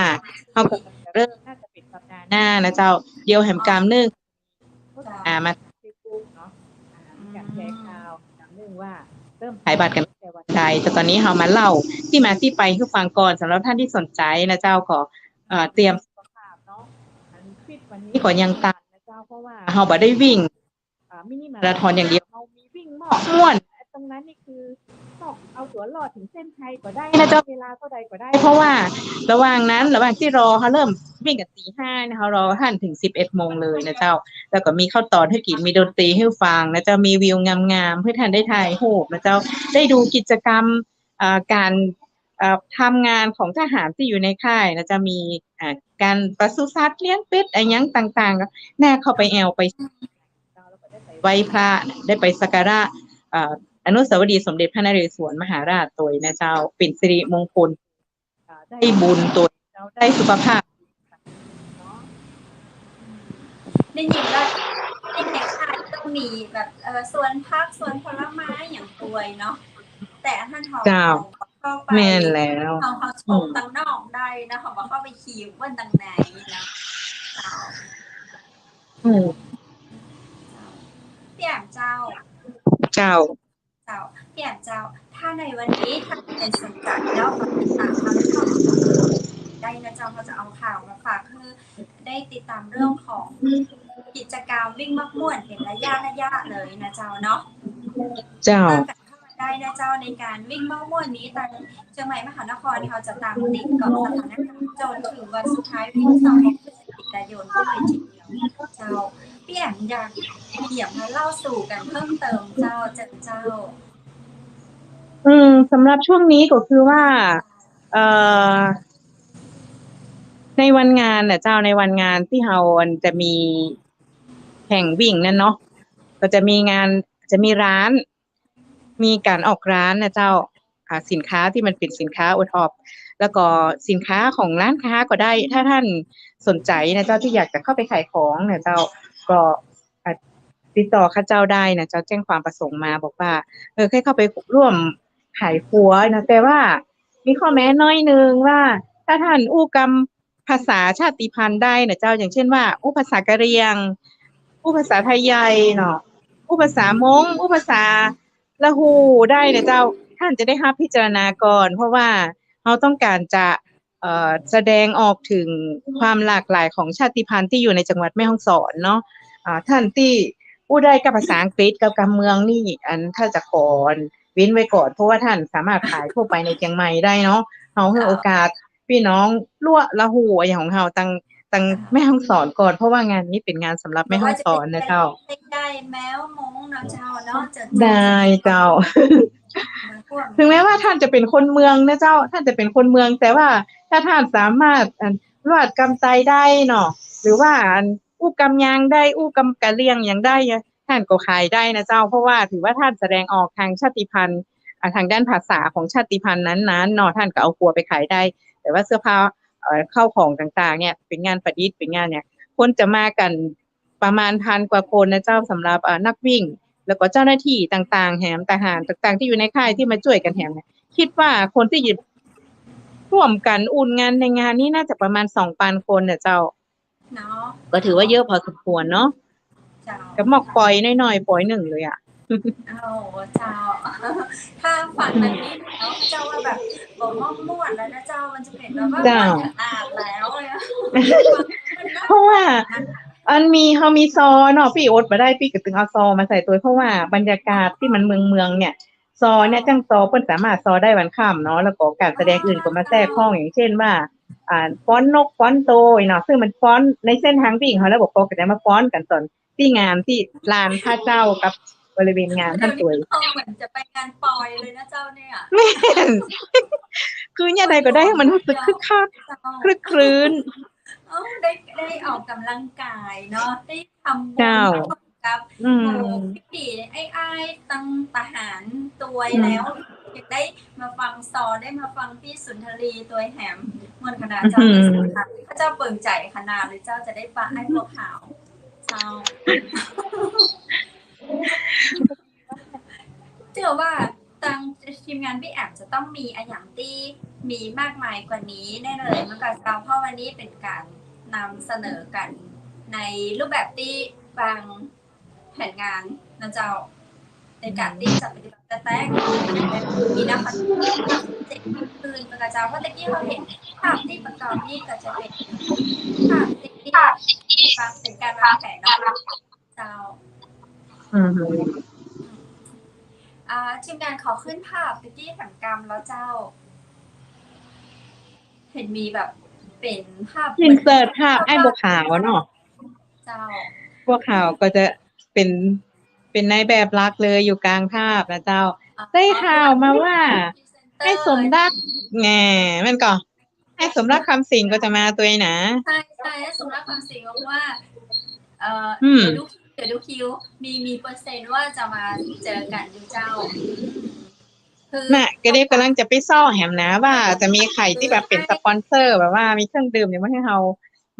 S3: เขาก็เริ่มน่าจะเป็นสัปดาห์หน้านะเจ้าเดียวแหมกามนึงมาที่ปุ๊บเนาะการแชร์ข่าวกามนึงว่าเริ่มขายบัตรกันตั้งแต่วันใดแต่ตอนนี้เรามาเล่าที่มาที่ไปให้ฟังก่อนสำหรับท่านที่สนใจนะเจ้าขอเตรียมสุขภาพเนาะฟิตวันนี้ก่อนยังตันนะเจ้าเพราะว่าเราบ่ได้วิ่งมินิมาราธอนอย่างเดียวเรามีวิ่งมอกม่วนตรงนั้นนี่คือต้องเอาตัวรอดถึงเส้นชัยก็ได้นะเจ้าเวลาเท่าใดก็ได้เพราะว่าระหว่างที่รอเขาเริ่มวิ่งกันตีห้านะคะรอท่านถึง11 โมงเลยนะเจ้าแล้วก็มีข้าวตอนให้กินมีดนตรีให้ฟังนะเจ้ามีวิวงามๆเพื่อท่านได้ถ่ายรูปนะเจ้าได้ดูกิจกรรมการทำงานของทหารที่อยู่ในค่ายนะจะมีการปศุสัตว์เลี้ยงเป็ดอะไรอย่างต่างๆแน่เข้าไปแอลไปไหว้พระได้ไปสักการะอนุสาวรีย์สมเด็จพระนเรศวรมหาราชตัวนะเจ้าเป็นสิริมงคลได้บุญตัวเจ้าได้สุขภาพ
S4: ได้ยินว่าในค่ายต้องมีแบบสวนพักสวนผลไม้อย่างตัวยเนาะแต่ท่านทองเข้าไป
S3: แม่นแล้ว
S4: เขาชมตั้งนอกได้นะเขาบอกเข้าไปขี่ว่าตั้งไหนนะพี่แอมเจ้าพี่แอมเจ้าถ้าในวันนี้ถ้าเป็นสนใจแล้วมาติดตามทางช่องได้นะเจ้าเขาจะเอาข่าวมาฝากคือได้ติดตามเรื่องของกิจกรรมวิ่งมักม่วนเป็นระยะเลยนะเจ้าเนาะ
S3: เจ้า
S4: ได้นะเจ้าในการวิ่งมักม่วนนี้ทางเชียงใหม่มหานครเขาจะตามติดกับสถานการณ์จนถึงวันสุดท้ายวิ่ง2 พฤศจิกายนด้วยทีเดียวเจ้าพี่แอมอยากมาเล่าสู่กันเพิ่มเติมเจ้า
S3: สำหรับช่วงนี้ก็คือว่าในวันงานน่ะเจ้าในวันงานที่เราจะมีแข่งวิ่งนั่นเนาะก็จะมีร้านมีการออกร้านนะเจ้าสินค้าที่มันเป็นสินค้าโอท็อปแล้วก็สินค้าของร้านค้าก็ได้ถ้าท่านสนใจนะเจ้าที่อยากจะเข้าไปขายของเนี่ยเจ้าก็ติดต่อข้าเจ้าได้นะเจ้าแจ้งความประสงค์มาบอกว่าให้เข้าไปร่วมขายขัวนะแต่ว่ามีข้อแม้น้อยนึงว่าถ้าท่านอู้กำภาษาชาติพันธุ์ได้นะเจ้าอย่างเช่นว่าอู้ภาษากะเหรี่ยงอู้ภาษาไทยใหญ่เนาะอู้ภาษามงอู้ภาษาละหูได้นะเจ้าท่านจะได้รับพิจารณาก่อนเพราะว่าเราต้องการจะแสดงออกถึงความหลากหลายของชาติพันธุ์ที่อยู่ในจังหวัดแม่ฮ่องสอนเนาะท่านที่อู้ได้กับภาษาอังกฤษกับการเมืองนี่ถ้าจะขอเว้นไว้ก่อนเพราะว่าท่านสามารถขายทั่วไปในเชียงใหม่ได้เนาะเราให้โอกาสพี่น้องลั่วละหูอย่างของเราตั้งแม่ฮ่องสอนก่อนเพราะว่างานนี้เป็นงานสำหรับแม่ฮ่องสอนนะเจ้า
S4: ได้แมวมงนะเจ้าเนาะ
S3: ได้เจ้า ถึงแม้ว่าท่านจะเป็นคนเมืองนะเจ้าท่านจะเป็นคนเมืองแต่ว่าถ้าท่านสามารถรอดกำไตได้เนาะหรือว่าอู้กำยางได้อู้กำกะเลียงอย่างได้ท่านก็ขายได้นะเจ้าเพราะว่าถือว่าท่านแสดงออกทางชาติพันธุ์ทางด้านภาษาของชาติพันธุ์นั้นๆเนาะท่านก็เอาครัวไปขายได้แต่ว่าเสื้อผ้าเข้าของต่างๆเนี่ยเป็นงานประดิษฐ์เป็นงานเนี่ยคนจะมากันประมาณ1,000 กว่าคนนะเจ้าสำหรับนักวิ่งแล้วก็เจ้าหน้าที่ต่างๆแหมทหารต่างๆที่อยู่ในค่ายที่มาช่วยกันแหมเนี่ยคิดว่าคนที่อยู่ร่วมกันอุ่นงานในงานนี้น่าจะประมาณ 2,000 คนเนี่ยเจ้า
S4: เนาะ
S3: ก็ถือว่าเยอะพอสมควรเนาะกับหมอกปล่อยน้อยๆปล่อยหนึ่งเลยอ่ะ
S4: โอ้เจ้าถ้าฝันแบบนี้เนาะเจ้าว่าแบบบ่ม่วนแล้วนะเจ้ามันจะเป็นแบบว่าอาบแล้วเลย
S3: เพราะว่าเขามีซอเนาะพี่โอ๊ตมาได้พี่ก็ตึงเอาซอมาใส่ตัวเพราะว่าบรรยากาศที่มันเมืองเนี่ยซอเนี่ยจังซอเพิ่นสามารถซอได้วันค่ำเนาะแล้วก็การแสดงอื่นก็มาแทรกข้องอย่างเช่นว่าฟ้อนนกฟ้อนโตเนาะซึ่งมันฟ้อนในเส้นทางวิ่งเขาแล้วบอกก็จะมาฟ้อนกันตอนที่งานที่ลานพระเจ้ากับบริเวณงานท่านสวย
S4: เหมือนจะไปงานปอยเลยนะเจ้าเนี่ย
S3: แม่นคือเนี่ยใดก็ได้ให้มันรู้สึกคึกคักคลึกครื้น
S4: ได้ออกกำลังกายเนาะได้ทำบุญกับพี่ไอ้ตั้งทหารตัวแล้วอยากได้มาฟังซอได้มาฟังพี่สุนทรีตัวแหมมวลคณะเจ้าพระเจ้าเปิ่งใจขนาดเลยเจ้าจะได้ปะไอ้พวกขาวเจ้าเชื่อว่าทางทีมงานพี่แอมจะต้องมีอย่างที่มีมากมายกว่านี้แน่เลยเมื่อการเราเพราะวันนี้เป็นการนำเสนอกันในรูปแบบที่บางแผนงานนะเจ้าในการที่จะปฏิบัติแต่มีนะคะเจ็ดคืนประกาศเจ้าเพราะตะกี้เราเห็นภาพที่ประกอบนี่ก็จะเป็นภาพที่บางเป็นการวางแผนนะเจ้าทีมงานขอขึ้นภาพตะกี้แผนกรรมแล้วเจ้าเห็นมีแบบเป็นภาพ
S3: อินเสิร์ตภาพไอ้บัวขาวเนาะ
S4: เจ้า
S3: บัวขาวก็จะเป็นในแบบรักเลยอยู่กลางภาพนะเจ้าได้ข่าวมาว่าให้สมรักแง่มันก็ให้สมรักคำสิงก็จะมาตัวนะ
S4: ใช่ให้สมรักคำสิงบอกว่าเดี๋ยวดูคิวมีเปอร์เซ็นต์ว่าจะมาเจอกันอยู่เจ้า
S3: น่ะก็ได้กำลังจะไปซ่อแหมนะว่าจะมีใครที่แบบเป็นสปอนเซอร์แบบว่ามีเครื่องดื่มเนี่ยมาให้เรา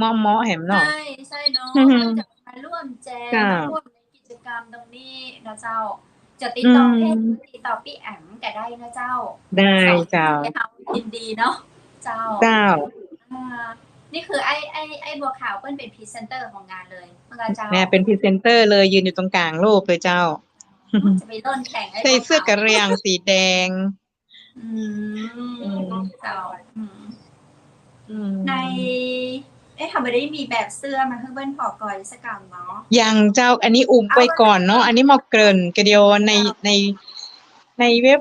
S3: มอมแหมเนาะ
S4: ใช่เนาะจะมาร่วมแจมร่วมในกิจกรรมตรงนี้นะเจ้าจะติดต่อติดต่อพี่แอมก็ได้นะเจ้า
S3: ได้เจ้า
S4: ยินดีเนาะเจ้านี่คือไอ้บัวขาวเปิ้ลเป็นพรีเซนเตอร์ของงานเลยเจ้า
S3: แม่เป็นพรีเซนเตอร์เลยยืนอยู่ตรงกลางโลกเลยเจ้า
S4: จะไปร่นแข่ง
S3: ใส่เสื้อกระเรียงสีแดง
S4: เจ้าในทำไมได้มีแบบเสื้อมาเพิ่งเบิ้ลพอกอยสักกันเนาะ
S3: ยังเจ้าอันนี้อุ้มไว้ก่อนเนาะอันนี้มาเกริ่นกระเดียวในเว็บ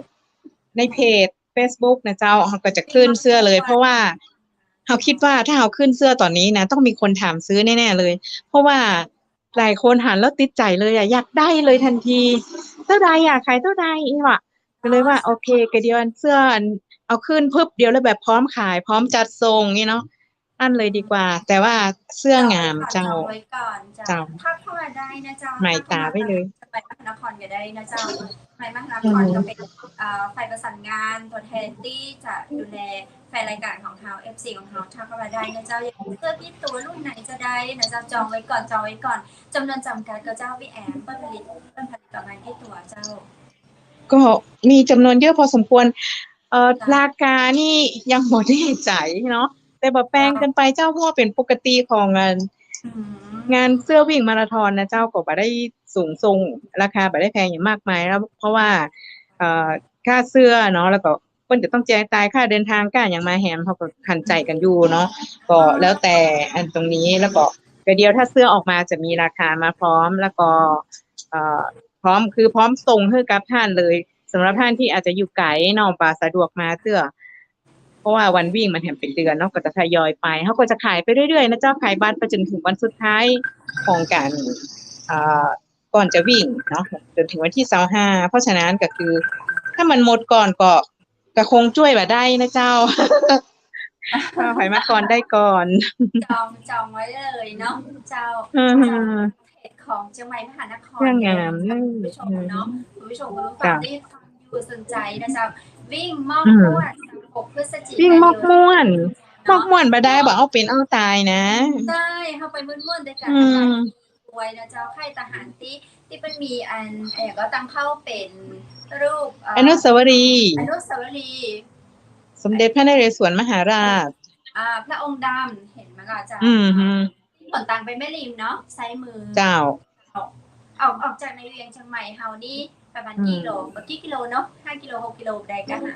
S3: ในเพจ Facebook นะเจ้าเขาก็จะขึ้นเสื้อเลยเพราะว่าเขาคิดว่าถ้าเขาขึ้นเสื้อตอนนี้นะต้องมีคนถามซื้อแน่ๆเลยเพราะว่าหลายคนหันแล้วติดใจเลยอยากได้เลยทันทีเท่าใดขายเท่าใดว่ะก็เลยว่าโอเคกระเดียวเสื้อเอาขึ้นปึ๊บเดียวแล้วแบบพร้อมขายพร้อมจัดทรงนี่เนาะอันเลยดีกว่าแต่ว่าเสื้องามเจ้า
S4: ไว้ก่อนเจ้าถ้าเข้ามาได้นะเจ้า
S3: หมายตาไว้เลย
S4: จะไปมหานครก็ได้นะเจ้าไปมหานครก็เป็นฝ่ายประสานงานตัวแทนที่จะดูแลแฟนรายการของเรา FC ของเราถ้าเข้ามาได้นะเจ้าอย่างเสื้อพี่ตัวรุ่นไหนจะได้นะเจ้าจองไว้ก่อนจำนวนจำกัดก็เจ้าพี่แอมเปิ้ลผลิตต่อมาที่ตัวเจ้า
S3: ก็มีจำนวนเยอะพอสมควรราคานี่ยังหมดที่ใจเนาะแต่บ่แพงเกินไปเจ้าเพราะว่าเป็นปกติของงานเสื้อวิ่งมาราธอนนะเจ้าก็บ่ได้สูงส่งราคาบ่ได้แพงอย่างมากมายแล้วเพราะว่าค่าเสื้อเนาะแล้วก็เพิ่นจะต้องจ่ายค่าเดินทางค่าอย่างมาแฮมเขาก็หันใจกันอยู่เนาะก็แล้วแต่อันตรงนี้แล้วก็เดียวถ้าเสื้อออกมาจะมีราคามาพร้อมแล้วก็พร้อมส่งให้กับท่านเลยสำหรับท่านที่อาจจะอยู่ไกลเนาะบ่สะดวกมาเสื้อเพราะว่าวันวิ่งมันแถมเป็นเดือนเนาะก็จะทยอยไปเขาก็จะขายไปเรื่อยๆนะเจ้าขายบัตรไปจนถึงวันสุดท้ายของการก่อนจะวิ่งเนาะจนถึงวันที่25เพราะฉะนั้นก็คือ ถ้ามันหมดก่อนก็คงช่วยแบบได้นะเจ้าเอาไผมาก่อนได้ก่อน
S4: จองไว้เลยเนาะเจ้าเพจของเชียงใหม่มหานคร
S3: เรื่องงามเล
S4: คุณ
S3: ย
S4: ผู้ชมเนาะคุณผู้ชมคุณผู้ฟังที่ฟังอยู่สนใจนะเจ้าวิ่งมอบม่วน6 พฤศจิกายน
S3: วิ่งมอกม่วนบ่ได้บ่เอาเป็นเอาตายนะ
S4: ใช่เข้าไปม่วนๆด้วยกันอากาศสวยนะเจ้าค่ายทหารที่เป็นมีอันก็ตั้งเข้าเป็นรูป
S3: อนุสาวรีย์
S4: สม
S3: เด็จพระนเรศวรมหาราช
S4: พระองค์ดำเห็นไหมก็เจ้าผลต่างไปแม่ริมเนาะซ้ายมือ
S3: เจ้า
S4: ออกจากในเวียงเชียงใหม่เฮานี่ประมาณกี่กิโลเนาะ5 กิโล6 กิโลได้กันหา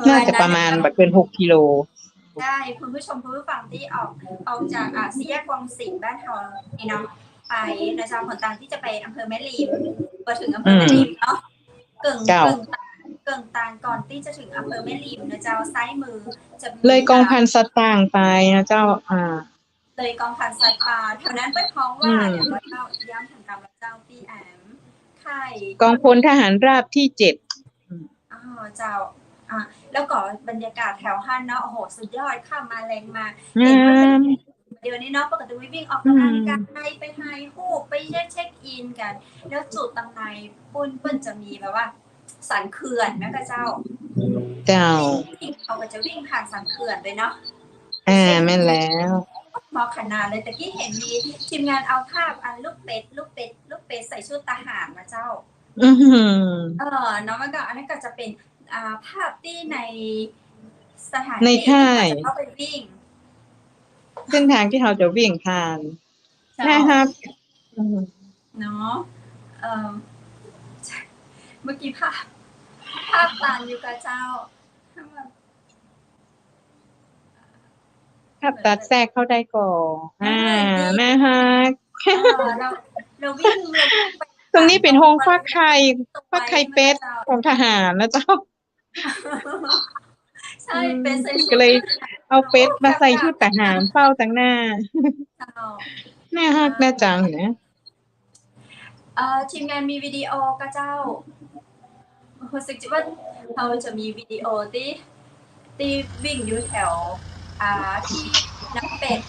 S3: น่าจะประมาณแบบเป็น6 กิโล
S4: ได้คุณผู้ชมคุณผู้ฟังที่ออกจากสี่แยกวังสิงห์บ้านเฮานี่เนาะไปนะจ๊ะผลต่างที่จะไปอำเภอแม่ริมพอถึงอำเภอแม่ริมเนาะเกิ่งตางก่อนที่จะถึงอำเภอแม่ริมนะเจ้าซ้ายมือจะ
S3: เลยกองพันสัตว์ต่างไปนะเจ้า
S4: เลยกองพันสัตว์ป่าแถวนั้นเป็นท้องว่าอย่างว่าเจ้าย้ำถึงกรรมเจ้าพี่แอมค่าย
S3: กองพลทหารราบที่7
S4: เจ้าแล้วก็บรรยากาศแถวห้านเนาะโอ้โหสุดยอดข้ามมาแรงมาเดี๋ยวนี้เนาะปกติวิ่งออกกำลังกายไปไฮฮูกไปเช็คอินกันแล้วจุดต่างในปุ้นจะมีแบบว่าสันเขื่อนนะเจ้าเขาก็จะวิ่งผ่านสันเขื่อนเลยเนาะ
S3: แม่นแล้ว
S4: มอขนาดเลยแต่กี้เห็นมีทีมงานเอาภาพอันลูกเป็ดใส่ชุดทหารมาเจ้าเนาะมันก็อันนั้นก็จะเป็นภาพที่ในสถาน
S3: ที่
S4: เข้าไปวิ่ง
S3: เส้นทางที่เราจะวิ่งผ่านนะครับ
S4: เนาะเมื่อกี้ภาพตานอยู่กับเจ้า
S3: ภาพตัดแทรกเข้าได้ก่อนแม่ฮัก
S4: เราวิ่ง
S3: ตรงนี้เป็นห้องฟักไข่เป็ดของทหารนะเจ้า
S4: ใช่เป็น
S3: ก็เลยเอาเป็ดมาใส่ชุดทหารเฝ้าตั้งหน้าแม่ฮักแม่จังนะ
S4: ทีมงานมีวิดีโอกับเจ้ารู้สึกว่าเราจะมีวิดีโอที่วิ่งอยู่แถวที่น้ำเป็ด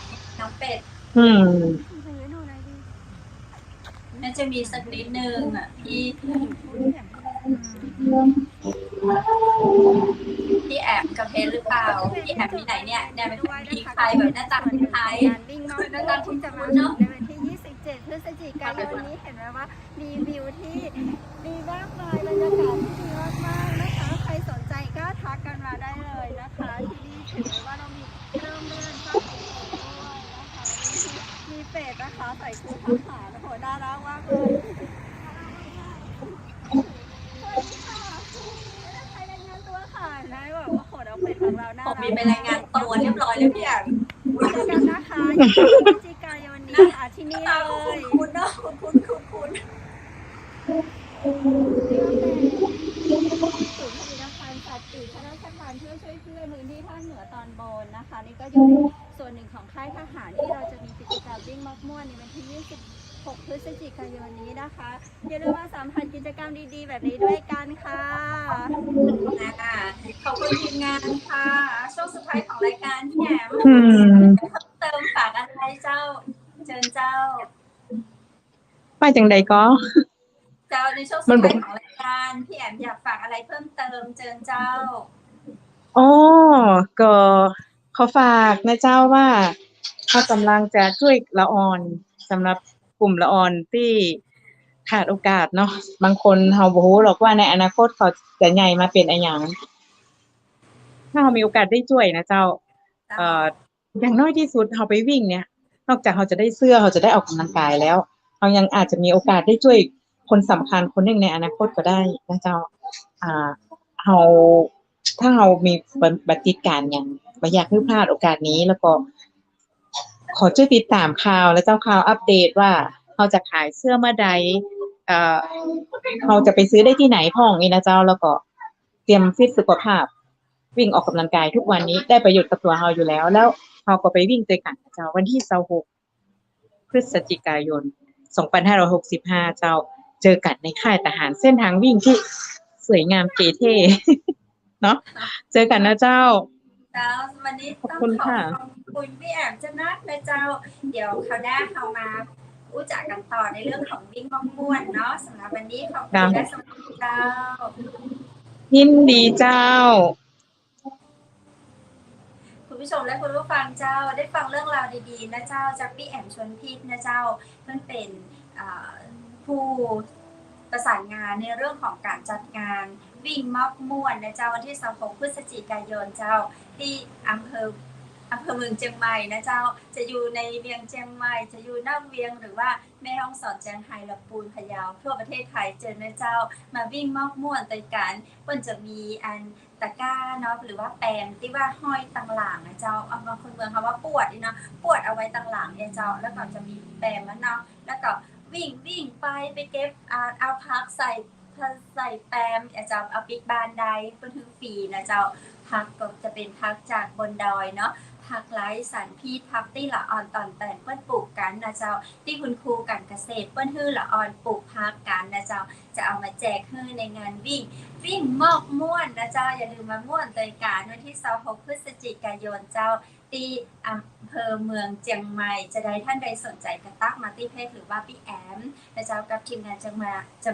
S4: น่าจะมีสักนิดนึงที่แอบกับเพนหรือเปล่าที่แอบที่ไหนเนี่ยมีใครแบบหน้าตาเหมือนใครหน้าตาคุณจะมาเนาะ
S2: ในวันที่27 พฤศจิกายนนี้เห็นไหมว่ามีวิวที่ดีมากมายบรรยากาศที่ดีมากๆนะคะใครสนใจก็ทักกันมาได้เลยนะคะที่นี่ถือว่าเรามีเครื่องเล่นข้าวโพดด้วยนะคะมีเป็ดนะคะใส่ชุดทหารโหน่ารักมากเลยได้บอกว่าโหดเอาเป็ดของเราหน้า
S4: ผมมีไปรายงานตัวเรียบร้อยแล้วพี่อ่ะ
S2: เจอกันนะคะพฤศจิกายนนี้ที่นี่เลย
S4: คุณเนาะคุณศูนย์ผ
S2: ลิตภัณฑ์สัตว์ปีกข้าราชการช่วยเพื่อนพื้นที่ภาคเหนือตอนบนนะคะนี่ก็จะเป็นส่วนหนึ่งของค่ายทหารที่เราจะมีกิจกรรมวิ่งมอกม่วนในวันที่26 พฤศจิกายนนี้นะคะอย่าลืมมาสัมผัสกิจกรรมดีๆแบบนี้ด้วยกันค่ะ
S4: ขอบคุณทีมงานค่ะช่วงสุดท้ายของรายการพี่แอมเติมฝากอะไรเจ้าเชิญเจ้า
S3: ไปจังใดก็
S4: เจ้าในช่วงสุดท้ายของรายการพี่แอมอยากฝากอะไรเพิ่มเติมเชิญเจ้า
S3: ก็ขอฝากนะเจ้าว่าเขากำลังจะช่วยละออนสำหรับกลุ่มละออนที่ขาดโอกาสเนาะบางคนเขาบ่รู้หรอกว่าในอนาคตเขาจะใหญ่มาเป็นอะไรอย่างถ้าเขามีโอกาสได้ช่วยนะเจ้าอย่างน้อยที่สุดเขาไปวิ่งเนี่ยนอกจากเขาจะได้เสื้อเขาจะได้ออกกำลังกายแล้วเขายังอาจจะมีโอกาสได้ช่วยคนสำคัญคนหนึ่งในอนาคตก็ได้นะเจ้าเขาถ้าเรามีบัตรติดการอย่างไม่อยากให้พลาดโอกาสนี้แล้วก็ขอช่วยติดตามข่าวและเจ้าข่าวอัปเดตว่าเราจะขายเสื้อเมื่อใดเราจะไปซื้อได้ที่ไหนพ่องนี่นะเจ้าแล้วก็เตรียมฟิตสุขภาพวิ่งออกกำลังกายทุกวันนี้ได้ประโยชน์กับตัวเราอยู่แล้วเราก็ไปวิ่งด้วยกันเจ้าวันที่26 พฤศจิกายน 2565เจ้า เจอกันในค่ายทหารเส้นทางวิ่งที่สวยงามเก๋เท่ เนาะเจอกันนะเจ้า
S4: วันนี้ต้องขอบคุณพี่แอมจะนักนะเจ้าเดี๋ยวคราวหน้าเรามาอู้จักกันต่อในเรื่องของวิ่งม่วนเนาะสำหรับวันนี้ขอบคุณและสวัสดีเจ้า
S3: ยินดีเจ้า
S4: คุณผู้ชมและคุณผู้ฟังเจ้าได้ฟังเรื่องราวดีๆนะเจ้าจากพี่แอมชวนพิษนะเจ้าเพิ่งเป็นผู้ประสานงานในเรื่องของการจัดงานวิ่งม็อบม่วนนะเจ้าวันที่26 พฤศจิกายนเจ้าที่อำเภอเมืองเชียงใหม่นะเจ้าจะอยู่ในเวียงเชียงใหม่จะอยู่นอกเวียงหรือว่าแม่ฮ่องสอนเจียงไฮ้ลำพูนพะเยาทั่วประเทศไทยเจอนะเจ้ามาวิ่งม็อบม่วนต่อยกันเพิ่นจะมีอันตะกร้าเนาะหรือว่าแปมที่ว่าห้อยตังหลังนะเจ้าเอามาคนเมืองคำว่าปวดนี่นะปวดเอาไว้ตังหลังเนี่ยเจ้าแล้วก็จะมีแปมมันเนาะแล้วก็วิ่งไปเก็บเอาพักใส่แปมเจ้าเอาปิกบานใดเพิ่นถึงฟรีนะเจ้าพักก็จะเป็นพักจากบนดอยเนาะพักไร้สารพิษพักที่ละอ่อนตอนแต่เปิ้นปลูกกันนะเจ้าที่คุณครูการเกษตรเปิ้นฮื้อละอ่อนปลูกพักกันนะเจ้าจะเอามาแจกฮื้อในงานวิ่งมอกม่วนนะเจ้าอย่าลืมมาม่วนต่อยกันวันที่26 พฤศจิกายนเจ้าที่อำเภอเมืองเชียงใหม่จะได้ท่านใดสนใจกระตักมาที่เพจหรือว่าพี่แอมนะเจ้ากับทีมงานเชียงใ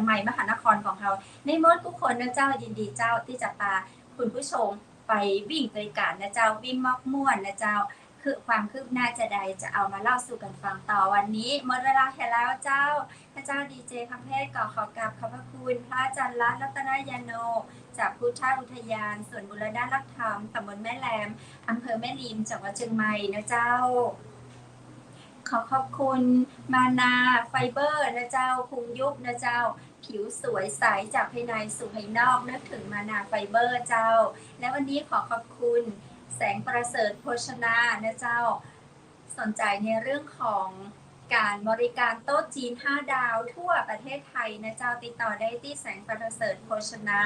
S4: หม่มหานครของเราในหมดทุกคนนะเจ้ายินดีเจ้าที่จะพาคุณผู้ชมไปวิ่งด้วยกันนะเจ้าวิ่งมอกม่วนนะเจ้าคือความคืบหน้าจะใดจะเอามาเล่าสู่กันฟังต่อวันนี้หมดเวลาแล้วเจ้าพระเจ้าดีเจคำเพชรขอกราบขอบพระคุณพระอาจารย์รัตนยาโนจากพุทธอุทยานสวนบุรณะรักธรรมตำบลแม่แลมอำเภอแม่ริมจังหวัดเชียงใหม่นะเจ้าขอบคุณมานาไฟเบอร์นะเจ้าพุงยุบนะเจ้าผิวสวยใสจากภายในสู่ภายนอกนึกถึงมานาไฟเบอร์เจ้าและวันนี้ขอบคุณแสงประเสริฐโภชนานะเจ้าสนใจในเรื่องของการบริการโต๊ะจีน5 ดาวทั่วประเทศไทยนะเจ้าติดต่อได้ที่แสงประเสริฐโภชนา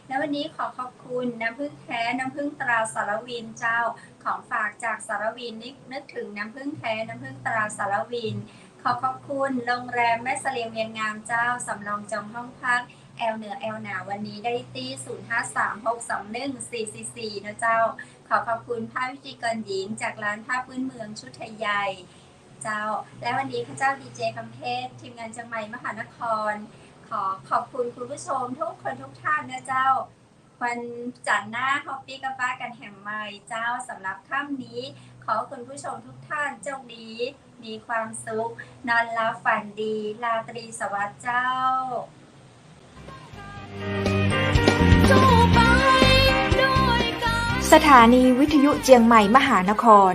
S4: และวันนี้ขอบคุณน้ำผึ้งแท้น้ำผึ้งตราสารวินเจ้าของฝากจากสารวินนึกถึงน้ำผึ้งแท้น้ำผึ้งตราสารวินขอบคุณโรงแรมแม่เสลียงเวียงงามเจ้าสำรองจองห้องพักแอลเหนือแอลหนาวันนี้ได้ที่0536214444นะเจ้าขอบคุณผ้าพิธีกรหญิงจากร้านผ้าพื้นเมืองชุดไทยใหญ่เจ้าและวันนี้พระเจ้าดีเจคำเพชรทีมงานเชียงใหม่มหานครขอบคุณคุณผู้ชมทุกคนทุกท่านนะเจ้าวันจันทร์หน้าฮอปปี้กับป้ากันแห่งใหม่เจ้าสำหรับค่ำนี้ขอคุณผู้ชมทุกท่านโชคดีมีความสุขนอนหลับฝันดีราตรีสวัสดิ์เจ้า
S1: สถานีวิทยุเจียงใหม่มหานคร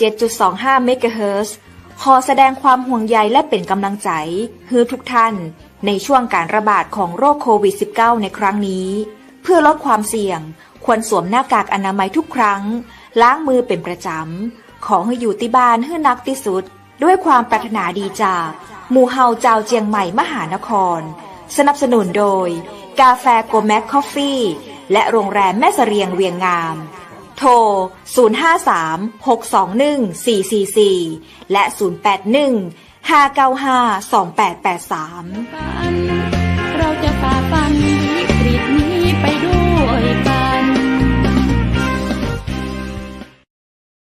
S1: 107.25 เมกะเฮิรตซ์ขอแสดงความห่วงใยและเป็นกำลังใจให้ทุกท่านในช่วงการระบาดของโรคโควิด -19 ในครั้งนี้เพื่อลดความเสี่ยงควรสวมหน้ากากอนามัยทุกครั้งล้างมือเป็นประจำขอให้อยู่ที่บ้านให้นักที่สุดด้วยความปรารถนาดีจากหมู่เฮาเจ้าเจียงใหม่มหานครสนับสนุนโดยกาแฟโกแม็กคอฟฟี่และโรงแรมแม่เสรียงเวียงงามโทร 053-621-444 และ 081-595-2883